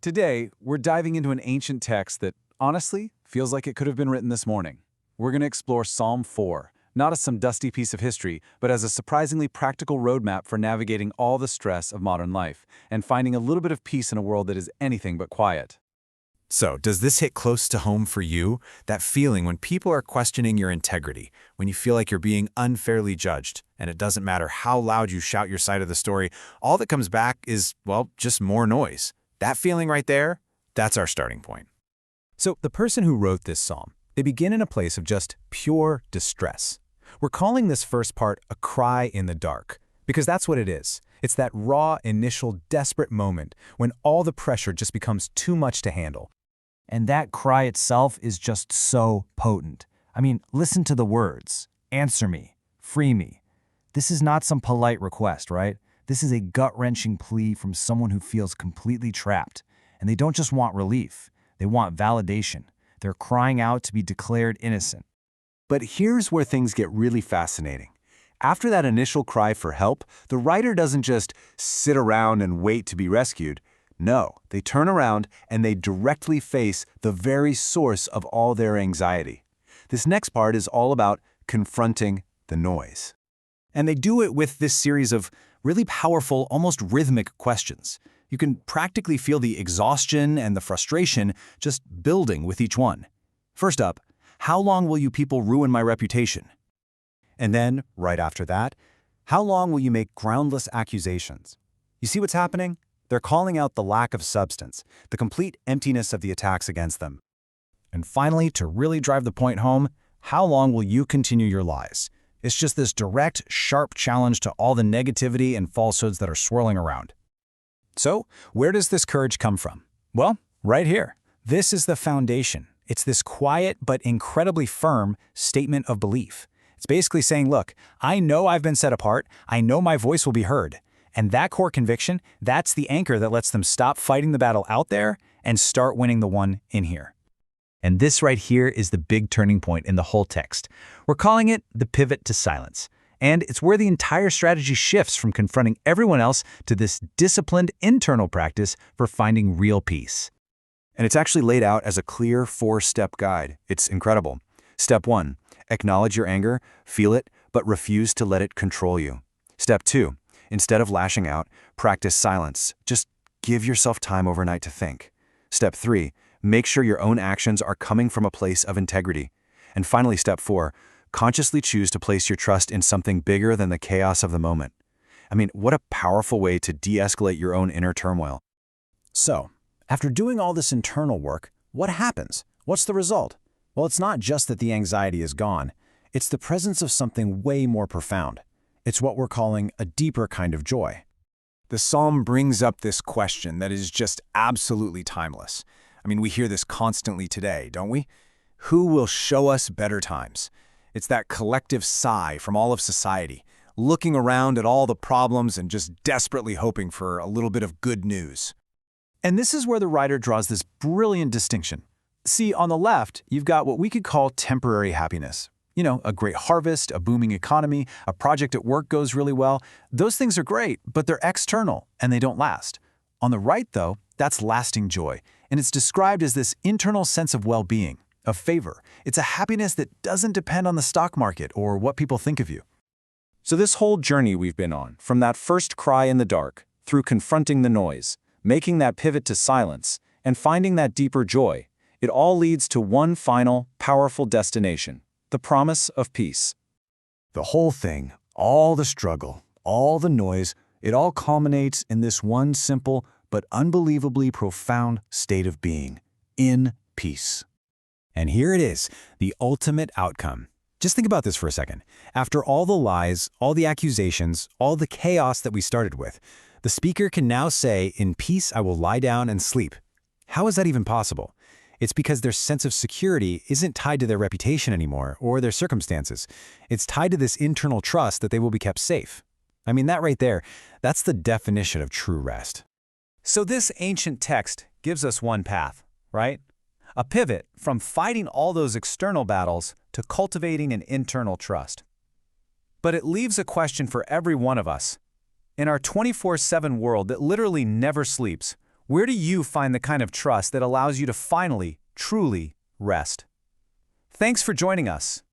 Today, we're diving into an ancient text that, honestly, feels like it could have been written this morning. We're going to explore Psalm 4, not as some dusty piece of history, but as a surprisingly practical roadmap for navigating all the stress of modern life and finding a little bit of peace in a world that is anything but quiet. So, does this hit close to home for you? That feeling when people are questioning your integrity, when you feel like you're being unfairly judged, and it doesn't matter how loud you shout your side of the story, all that comes back is, well, just more noise. That feeling right there, that's our starting point. So the person who wrote this psalm, they begin in a place of just pure distress. We're calling this first part a cry in the dark, because that's what it is. It's that raw, initial, desperate moment when all the pressure just becomes too much to handle. And that cry itself is just so potent. I mean, listen to the words. Answer me. Free me. This is not some polite request, right? This is a gut-wrenching plea from someone who feels completely trapped. And they don't just want relief. They want validation. They're crying out to be declared innocent. But here's where things get really fascinating. After that initial cry for help, the writer doesn't just sit around and wait to be rescued. No, they turn around and they directly face the very source of all their anxiety. This next part is all about confronting the noise. And they do it with this series of really powerful, almost rhythmic questions. You can practically feel the exhaustion and the frustration just building with each one. First up, how long will you people ruin my reputation? And then, right after that, how long will you make groundless accusations? You see what's happening? They're calling out the lack of substance, the complete emptiness of the attacks against them. And finally, to really drive the point home, how long will you continue your lies? It's just this direct, sharp challenge to all the negativity and falsehoods that are swirling around. So, where does this courage come from? Well, right here. This is the foundation. It's this quiet but incredibly firm statement of belief. It's basically saying, look, I know I've been set apart. I know my voice will be heard. And that core conviction, that's the anchor that lets them stop fighting the battle out there and start winning the one in here. And this right here is the big turning point in the whole text. We're calling it the pivot to silence. And it's where the entire strategy shifts from confronting everyone else to this disciplined internal practice for finding real peace. And it's actually laid out as a clear 4-step guide. It's incredible. Step 1, acknowledge your anger, feel it, but refuse to let it control you. Step 2, instead of lashing out, practice silence. Just give yourself time overnight to think. Step 3, make sure your own actions are coming from a place of integrity. And finally, step 4, consciously choose to place your trust in something bigger than the chaos of the moment. I mean, what a powerful way to de-escalate your own inner turmoil. So, after doing all this internal work, what happens? What's the result? Well, it's not just that the anxiety is gone. It's the presence of something way more profound. It's what we're calling a deeper kind of joy. The psalm brings up this question that is just absolutely timeless. I mean, we hear this constantly today, don't we? Who will show us better times? It's that collective sigh from all of society, looking around at all the problems and just desperately hoping for a little bit of good news. And this is where the writer draws this brilliant distinction. See, on the left, you've got what we could call temporary happiness. You know, a great harvest, a booming economy, a project at work goes really well. Those things are great, but they're external and they don't last. On the right, though, that's lasting joy, and it's described as this internal sense of well-being, of favor. It's a happiness that doesn't depend on the stock market or what people think of you. So this whole journey we've been on, from that first cry in the dark, through confronting the noise, making that pivot to silence, and finding that deeper joy, it all leads to one final, powerful destination, the promise of peace. The whole thing, all the struggle, all the noise, it all culminates in this one simple but unbelievably profound state of being, in peace. And here it is, the ultimate outcome. Just think about this for a second. After all the lies, all the accusations, all the chaos that we started with, the speaker can now say, "In peace I will lie down and sleep." How is that even possible? It's because their sense of security isn't tied to their reputation anymore or their circumstances. It's tied to this internal trust that they will be kept safe. I mean, that right there, that's the definition of true rest. So this ancient text gives us one path, right? A pivot from fighting all those external battles to cultivating an internal trust. But it leaves a question for every one of us. In our 24/7 world that literally never sleeps, Where do you find the kind of trust that allows you to finally, truly rest? Thanks for joining us.